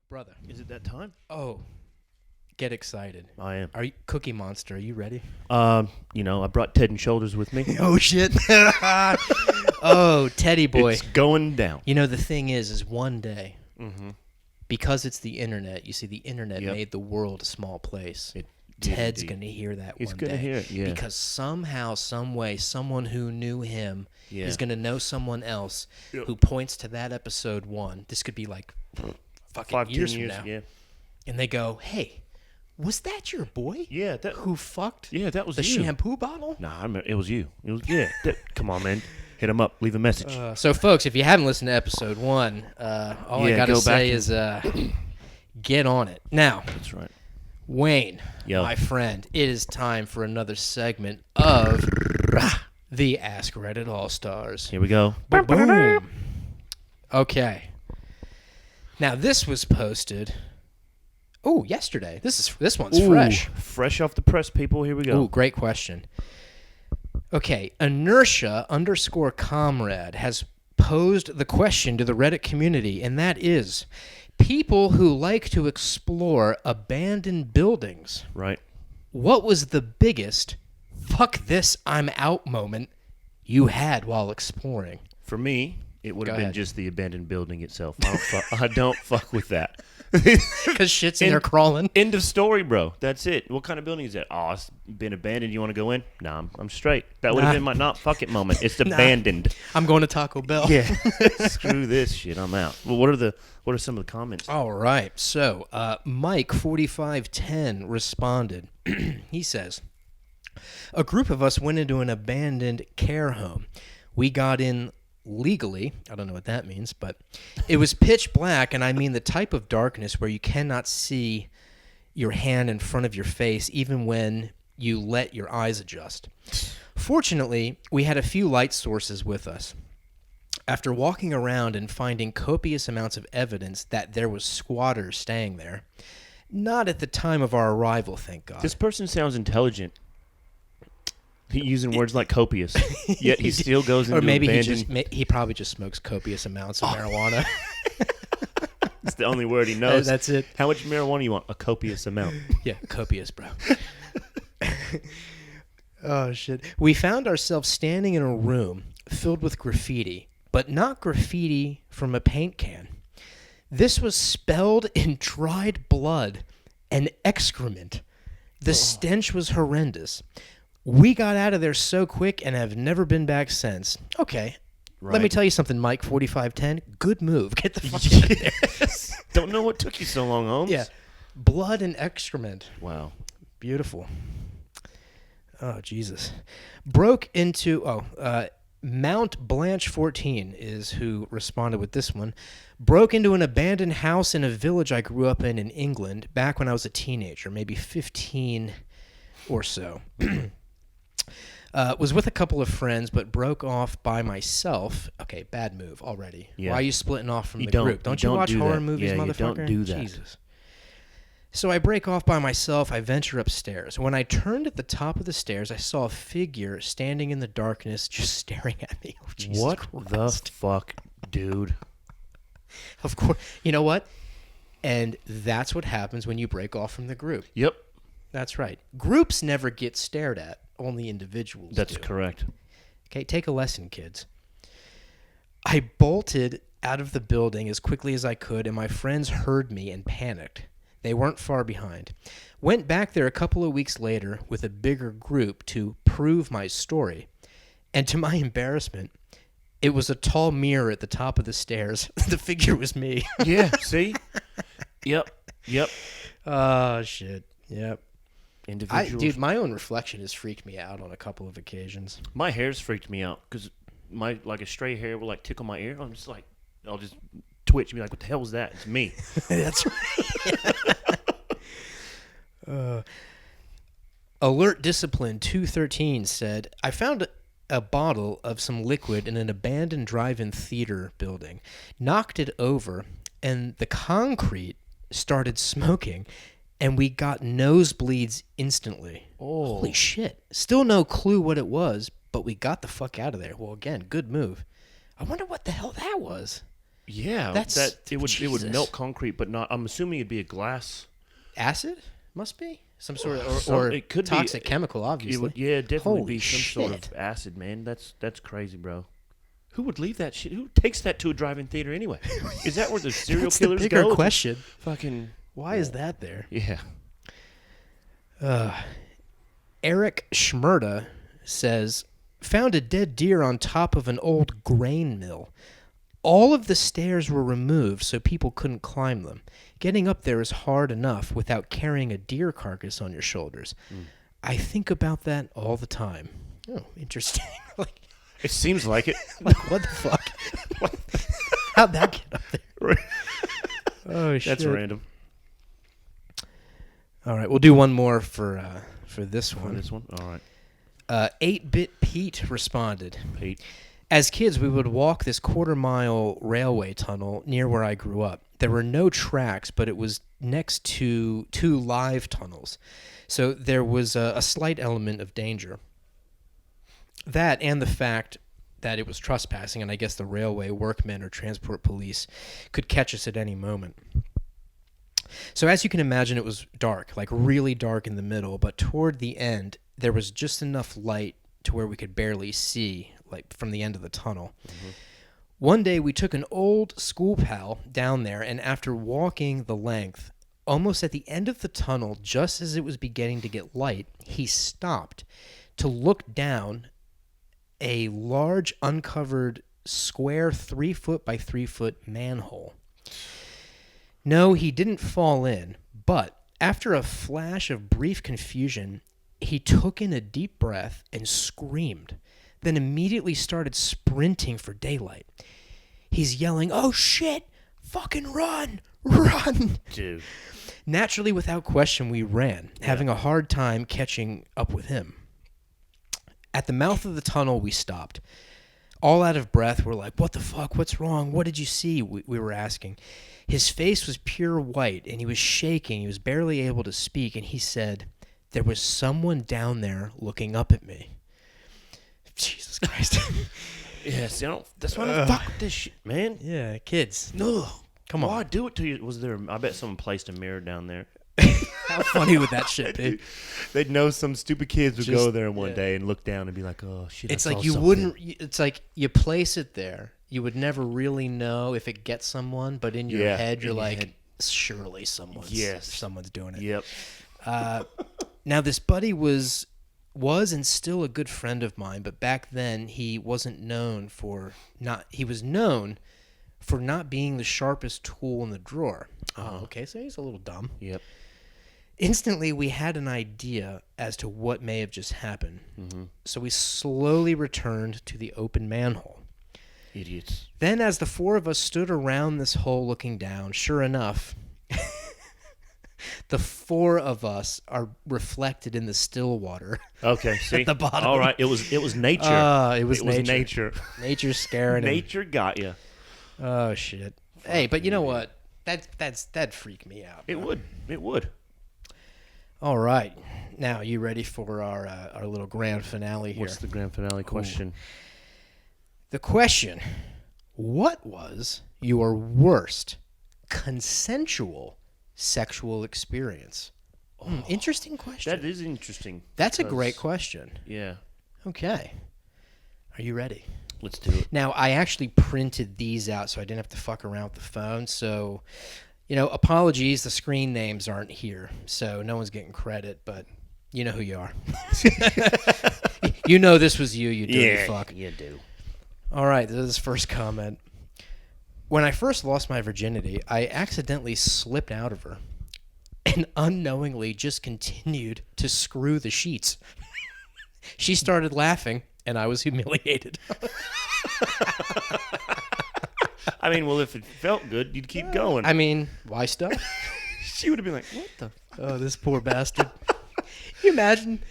Brother. Is it that time? Oh, get excited. I am. Are you Cookie Monster? Are you ready? I brought Head and Shoulders with me. Oh shit. Oh, Teddy boy. It's going down. You know the thing is one day, Mm-hmm. because it's the internet. You see, the internet Yep. made the world a small place. It did Ted's indeed. going to hear that He's one gonna day. hear it, yeah. Because somehow, some way, someone who knew him Yeah. is going to know someone else Yep. who points to that episode 1. This could be like fucking 5, 10 years years. from now. Yeah. And they go, hey, was that your boy? Yeah. That. Who fucked Yeah. That was the you. shampoo bottle? Nah, I remember, it was you. It was come on, man. Hit him up. Leave a message. So, folks, if you haven't listened to episode 1, all I Yeah, got to go back say and- is get on it. Now, That's right. Wayne, Yo. my friend, it is time for another segment of the Ask Reddit All-Stars. Here we go. Boom. Okay. Now, this was posted, yesterday. This one's Ooh, fresh. Fresh off the press, people. Here we go. Ooh, great question. Okay, Inertia_comrade has posed the question to the Reddit community, and that is, people who like to explore abandoned buildings, Right. what was the biggest fuck this, I'm out moment you had while exploring? For me, it would Go have been ahead. just the abandoned building itself. I don't fuck with that. Because shit's in there crawling. End of story, bro. That's it. What kind of building is that? Oh, it's been abandoned. You want to go in? Nah, I'm straight. That would have Nah. been my not fuck it moment. It's abandoned. I'm going to Taco Bell. Yeah. Screw this shit. I'm out. Well, what are some of the comments? All right. So, Mike4510 responded. He says, a group of us went into an abandoned care home. We got in legally. I don't know what that means, but it was pitch black, and I mean the type of darkness where you cannot see your hand in front of your face even when you let your eyes adjust. Fortunately, we had a few light sources with us. After walking around and finding copious amounts of evidence that there was squatters staying there, not at the time of our arrival, thank God. This person sounds intelligent. He using words like copious, yet he still goes into or maybe abandoned. he probably just smokes copious amounts of marijuana. It's the only word he knows. That's it. How much marijuana you want? A copious amount. Yeah, copious, bro. Oh, shit. We found ourselves standing in a room filled with graffiti, but not graffiti from a paint can. This was spelled in dried blood and excrement. The stench was horrendous. We got out of there so quick and have never been back since. Okay. Let me Right. tell you something, Mike 4510. Good move. Get the fuck out of there. Don't know what took you so long, Holmes. Yeah. Blood and excrement. Wow. Beautiful. Oh, Jesus. Broke into... Mount Blanche 14 is who responded with this one. Broke into an abandoned house in a village I grew up in England back when I was a teenager, maybe 15 or so. Was with a couple of friends, but broke off by myself. Okay, bad move already. Yeah. Why are you splitting off from You the don't- group? you Don't you don't watch do horror that. movies, Yeah, you motherfucker? don't do that. Jesus. So I break off by myself. I venture upstairs. When I turned at the top of the stairs, I saw a figure standing in the darkness just staring at me. Oh, Jesus What Christ. the fuck, dude? Of course. You know what? And that's what happens when you break off from the group. Yep. That's right. Groups never get stared at. Only individuals That's do. correct. Okay, take a lesson, kids. I bolted out of the building as quickly as I could, and my friends heard me and panicked. They weren't far behind. Went back there a couple of weeks later with a bigger group to prove my story. And to my embarrassment, it was a tall mirror at the top of the stairs. The figure was me. Yeah, see? Yep. Oh, shit. Yep. Individuals. Dude, my own reflection has freaked me out on a couple of occasions. My hair's freaked me out because a stray hair will tickle my ear. I'm just like, I'll just twitch and be like, what the hell is that? It's me. That's right. Alert Discipline 213 said, I found a bottle of some liquid in an abandoned drive-in theater building, knocked it over, and the concrete started smoking, and we got nosebleeds instantly. Oh. Holy shit. Still no clue what it was, but we got the fuck out of there. Well, again, good move. I wonder what the hell that was. Yeah, That's it would Jesus. melt concrete, but not. I'm assuming it'd be a glass. Acid must be some sort of Some- or it could be- toxic chemical, It obviously. would, yeah, definitely Holy be some sort shit. of acid, man. That's crazy, bro. Who would leave that shit? Who takes that to a drive-in theater anyway? Is that where the serial That's the killers bigger go? question. Fucking Why is that there? yeah. Eric Schmerda says, found a dead deer on top of an old grain mill. All of the stairs were removed so people couldn't climb them. Getting up there is hard enough without carrying a deer carcass on your shoulders. I think about that all the time. Oh, interesting. like, It seems like it. what the fuck? How'd that get up there? Oh, shit. That's random. All right, we'll do one more for this For one. this one, all right, 8-Bit Pete responded. Pete. As kids, we would walk this quarter-mile railway tunnel near where I grew up. There were no tracks, but it was next to 2 live tunnels. So there was a slight element of danger. That and the fact that it was trespassing, and I guess the railway workmen or transport police could catch us at any moment. So as you can imagine, it was dark, like really dark in the middle, but toward the end, there was just enough light to where we could barely see, like from the end of the tunnel. Mm-hmm. One day, we took an old school pal down there, and after walking the length, almost at the end of the tunnel, just as it was beginning to get light, he stopped to look down a large, uncovered, square 3-foot by 3-foot manhole. No, he didn't fall in, but after a flash of brief confusion, he took in a deep breath and screamed, then immediately started sprinting for daylight. He's yelling, "Oh shit! Fucking run! Run!" Dude. Naturally, without question, we ran, having a hard time catching up with him. At the mouth of the tunnel, we stopped. All out of breath, we're like, "What the fuck? What's wrong? What did you see?" We were asking. His face was pure white, and he was shaking. He was barely able to speak, and he said, "There was someone down there looking up at me." Jesus Christ. Yeah, see, that's why I don't fuck with this shit, man. Yeah, kids. No. Come on. Why do it to you? Was there? I bet someone placed a mirror down there. How funny would that shit be? They'd know some stupid kids would Just- go there one yeah. day and look down and be like, "Oh shit!" It's I like saw you something." wouldn't. It's like you place it there. You would never really know if it gets someone, but in your Yeah, head, you're in your like, head. surely someone's doing it. Yep. Now this buddy was and still a good friend of mine, but back then he wasn't known for not. He was known for not being the sharpest tool in the drawer. Oh, okay, so he's a little dumb. Yep. Instantly, we had an idea as to what may have just happened. Mm-hmm. So we slowly returned to the open manhole. Idiots. Then, as the 4 of us stood around this hole looking down, sure enough, the 4 of us are reflected in the still water. Okay, see. At the bottom. All right, it was nature. It was nature. nature. Nature's scaring him. Nature got you. Oh, shit. Hey, but you know what? That'd freak me out. It would. It would. All right. Now, you ready for our little grand finale here? What's the grand finale question? The question, what was your worst consensual sexual experience? Interesting question. That is interesting. That's a because- great question. Yeah. Okay. Are you ready? Let's do it. Now, I actually printed these out so I didn't have to fuck around with the phone. So, apologies, the screen names aren't here. So no one's getting credit, but you know who you are. You know this was you dirty fuck. You do. All right, this is first comment. When I first lost my virginity, I accidentally slipped out of her and unknowingly just continued to screw the sheets. She started laughing, and I was humiliated. I mean, well, if it felt good, you'd keep going. I mean, why stop? She would have been like, "What the?" Oh, this poor bastard. Can you imagine?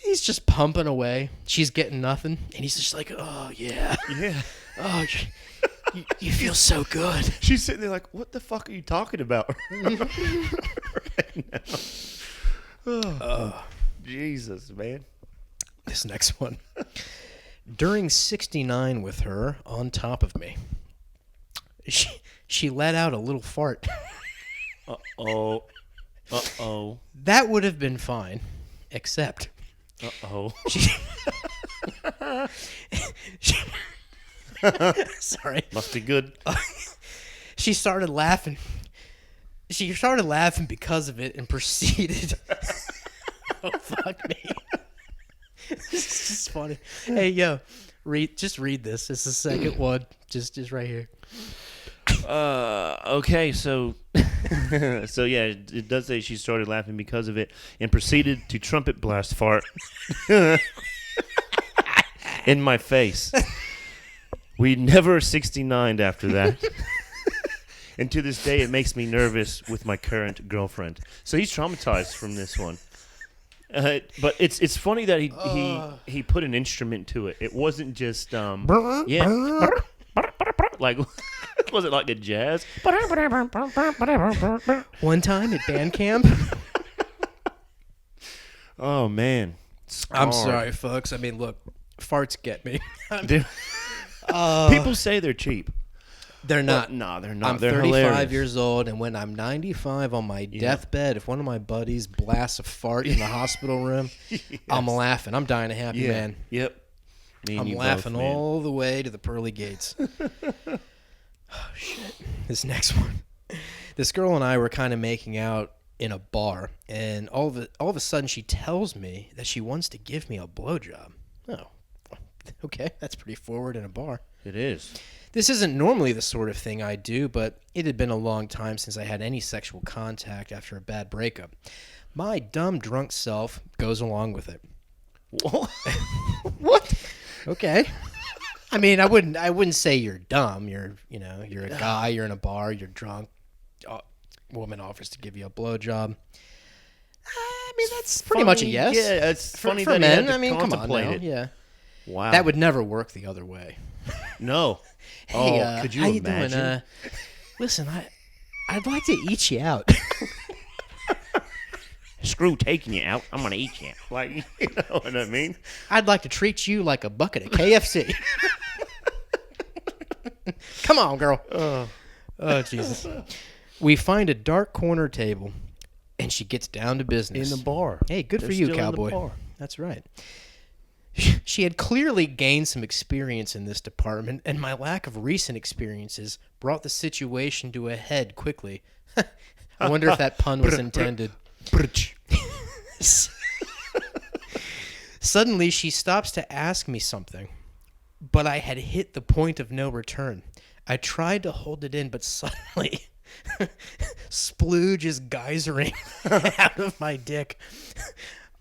He's just pumping away. She's getting nothing. And he's just like, "Oh, yeah. Yeah. Oh, you feel so good." She's sitting there like, "What the fuck are you talking about?" right now. Oh, Jesus, man. This next one. During 69 with her on top of me. she let out a little fart. Uh-oh. Uh-oh. That would have been fine, except Uh-oh. she, she sorry. Must be good. She started laughing. She started laughing because of it and proceeded. Oh, fuck me. This is just funny. Hey, yo, read this. It's the second one. Just right here. Okay, so so yeah, it does say she started laughing because of it and proceeded to trumpet blast fart in my face. We never 69'd after that. And to this day, it makes me nervous with my current girlfriend. So he's traumatized from this one. But it's funny that he put an instrument to it. It wasn't just yeah, like was it like a jazz? One time at band camp. Oh man, I'm Scarred. sorry, folks. I mean, look, farts get me. Dude, people say they're cheap. They're not. No, they're not. I'm They're 35 hilarious. years old, and when I'm 95 on my deathbed, if one of my buddies blasts a fart in the hospital room, I'm laughing. I'm dying a happy Yeah. man. Yep. Me and I'm you laughing both, man. all the way to the pearly gates. Oh, shit. This next one. This girl and I were kind of making out in a bar, and all of a sudden she tells me that she wants to give me a blowjob. Oh, okay. That's pretty forward in a bar. It is. This isn't normally the sort of thing I do, but it had been a long time since I had any sexual contact after a bad breakup. My dumb drunk self goes along with it. What? Okay. I mean, I wouldn't say you're dumb. You're a guy, you're in a bar, you're drunk. Woman offers to give you a blowjob. I mean, that's pretty much a yes. Yeah, it's funny for that men. he had to I mean, come on contemplate now. it. Yeah. Wow. That would never work the other way. No. Hey, could you how imagine? you doing? Listen, I'd like to eat you out. Screw taking you out. I'm gonna eat you. Like, you know what I mean? I'd like to treat you like a bucket of KFC. Come on, girl. Oh, Jesus. We find a dark corner table, and she gets down to business. In the bar. Hey, good They're for you, still in the cowboy. bar. That's right. She had clearly gained some experience in this department, and my lack of recent experiences brought the situation to a head quickly. I wonder if that pun was intended. Suddenly, she stops to ask me something, but I had hit the point of no return. I tried to hold it in, but suddenly, splooge is geysering out of my dick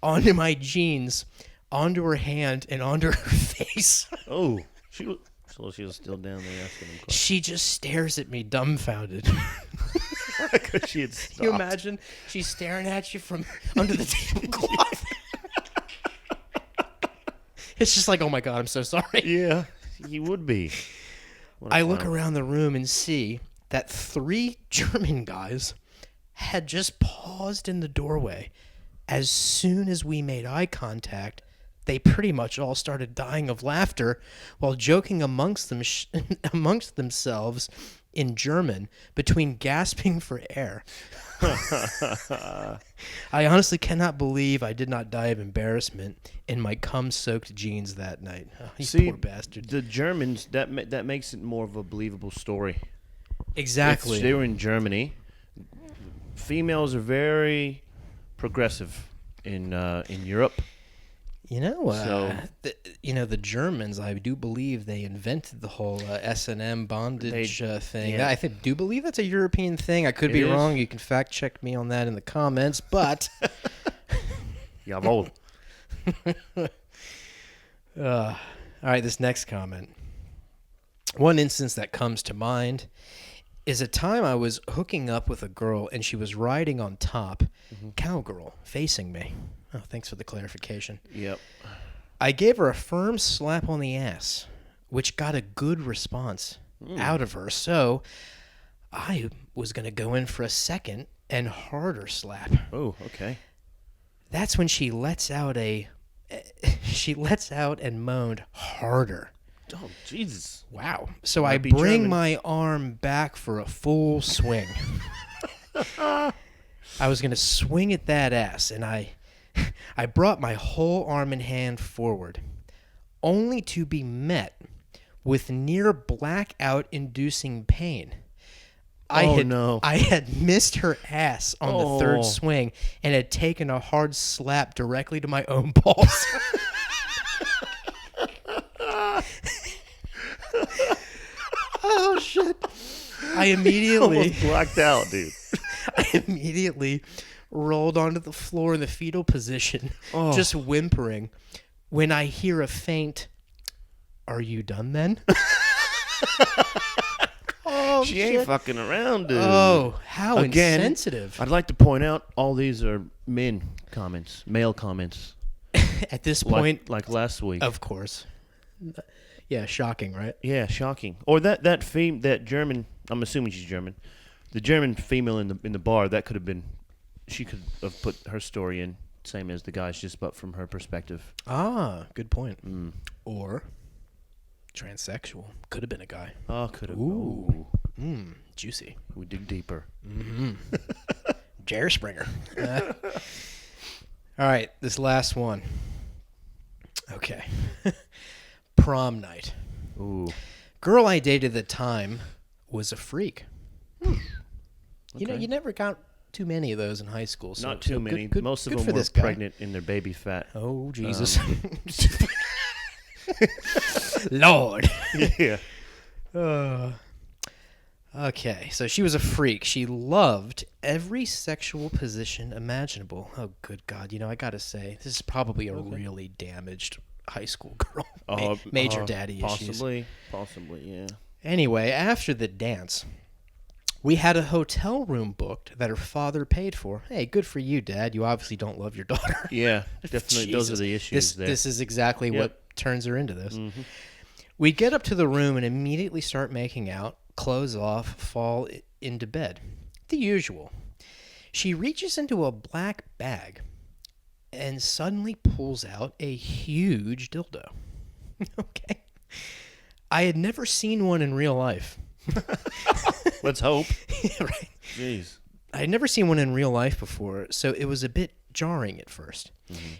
onto my jeans, onto her hand, and onto her face. Oh, she was still down there asking him questions. She just stares at me dumbfounded. Because she had stopped. Can you imagine? She's staring at you from under the tablecloth. It's just like, oh my God, I'm so sorry. Yeah, you would be. What a I look clown. around the room and see that 3 German guys had just paused in the doorway. As soon as we made eye contact, they pretty much all started dying of laughter while joking amongst themselves in German between gasping for air. I honestly cannot believe I did not die of embarrassment in my cum-soaked jeans that night. Oh, you See, poor bastard. the Germans, that makes it more of a believable story. Exactly. If they were in Germany. Females are very progressive in Europe. You know, So- the Germans, I do believe they invented the whole S&M bondage thing. yeah. I do believe that's a European thing. I could be It is. wrong. You can fact check me on that in the comments. But Jawohl. all right, this next comment. One instance that comes to mind is a time I was hooking up with a girl and she was riding on top, cowgirl, facing me. Oh, thanks for the clarification. Yep. I gave her a firm slap on the ass, which got a good response out of her. So I was going to go in for a second and harder slap. Oh, okay. That's when she lets out and moaned harder. Oh, Jesus. Wow. So Might I be bring German. my arm back for a full swing. I was going to swing at that ass, and I brought my whole arm and hand forward, only to be met with near blackout-inducing pain. No. I had missed her ass on the third Oh. swing and had taken a hard slap directly to my own balls. Oh, shit. I immediately... Almost blacked out, dude. I immediately rolled onto the floor in the fetal position, Oh. just whimpering, when I hear a faint, "Are you done then?" Oh, She ain't fucking around, dude. Oh, how Again, insensitive. I'd like to point out all these are men comments, male comments. At this point, Like last week. of course. Yeah, shocking, right? Yeah, shocking. Or that German, I'm assuming she's German. The German female in the bar, that could have been, she could have put her story in, same as the guys, just but from her perspective. Ah, good point. Mm. Or transsexual. Could have been a guy. Oh, could have. Ooh. Juicy. We dig deeper. Jerry Springer. All right, this last one. Okay. Prom night. Ooh. Girl I dated at the time was a freak. You know, Okay. you never got too many of those in high school. So, Not too so many. Good, Most of good them for were this guy. pregnant in their baby fat. Oh, Jesus. Lord. Yeah. Okay, so she was a freak. She loved every sexual position imaginable. Oh, good God. You know, I got to say, this is probably a really damaged high school girl. Major daddy issues. Possibly, yeah. Anyway, after the dance, we had a hotel room booked that her father paid for. Hey, good for you, Dad. You obviously don't love your daughter. Yeah, definitely. Those are Jesus. the issues there. This is exactly Yep. what turns her into this. We get up to the room and immediately start making out, clothes off, fall into bed. The usual. She reaches into a black bag and suddenly pulls out a huge dildo. Okay. I had never seen one in real life. Let's hope. Right. Jeez. I had never seen one in real life before, so it was a bit jarring at first.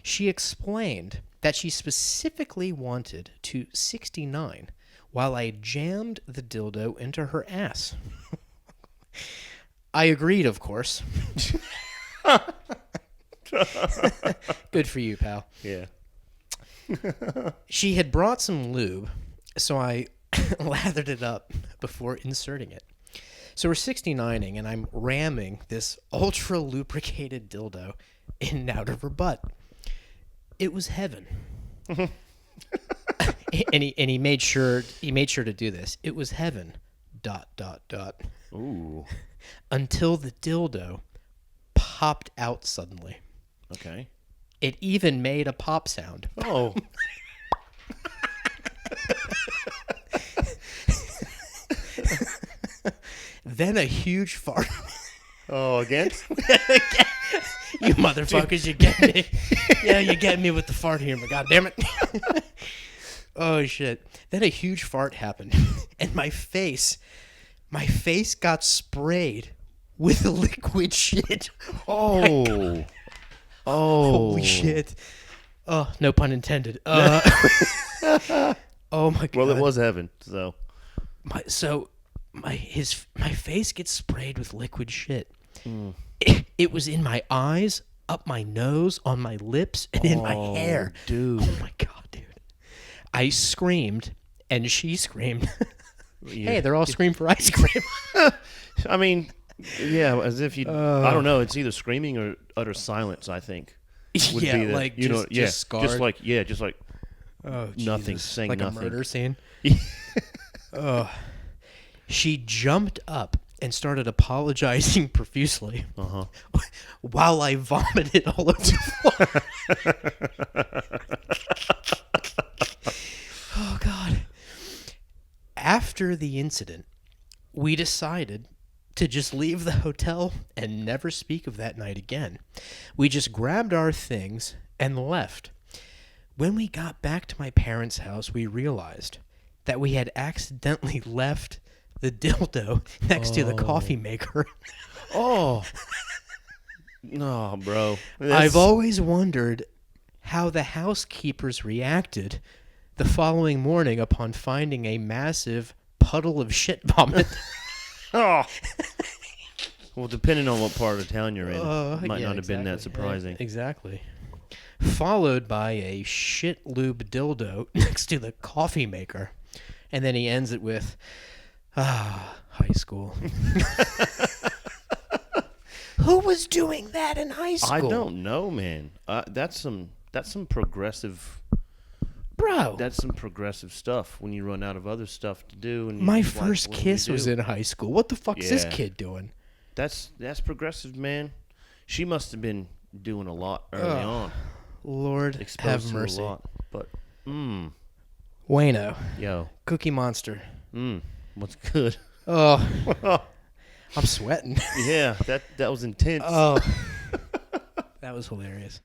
She explained that she specifically wanted to 69 while I jammed the dildo into her ass. I agreed, of course. Good for you, pal. Yeah. She had brought some lube, so I lathered it up before inserting it. So we're 69ing, and I'm ramming this ultra lubricated dildo in and out of her butt. It was heaven. and he made sure to do this. It was heaven. ... Ooh. Until the dildo popped out suddenly. Okay. It even made a pop sound. Oh. Then a huge fart. Oh, again? You motherfuckers, you get me. Yeah, you get me with the fart humor. God damn it. Oh, shit. Then a huge fart happened, and my face got sprayed with liquid shit. Oh. Oh. Holy shit. Oh, no pun intended. Oh, my God. Well, it was heaven, so. My face gets sprayed with liquid shit. It was in my eyes, up my nose, on my lips, and in my hair. Dude. Oh my God, dude. I screamed, and she screamed. Yeah. Hey, they're all screaming for ice cream. I mean, yeah, as if you. I don't know. It's either screaming or utter silence. I think. Would Yeah, be the, like you know, just- yeah, just scarred. just like Oh, nothing, Jesus. saying like nothing. a murder scene. Oh. She jumped up and started apologizing profusely while I vomited all over the floor. Oh, God. After the incident, we decided to just leave the hotel and never speak of that night again. We just grabbed our things and left. When we got back to my parents' house, we realized that we had accidentally left the dildo next to the coffee maker. Oh. No, bro. I've always wondered how the housekeepers reacted the following morning upon finding a massive puddle of shit vomit. Oh. Well, depending on what part of town you're in, it might Yeah, not have been that exactly. surprising. Exactly. Followed by a shit lube dildo next to the coffee maker. And then he ends it with, high school. Who was doing that in high school? I don't know, man. That's some progressive. Bro. That's some progressive stuff when you run out of other stuff to do. And My you're just like, first what do we kiss was do? in high school. What the fuck is this Yeah. kid doing? That's progressive, man. She must have been doing a lot early on. Lord Exposed have to mercy. a lot. But, Wayno. yo, Cookie Monster. what's good? Oh, I'm sweating. Yeah, that was intense. Oh, that was hilarious.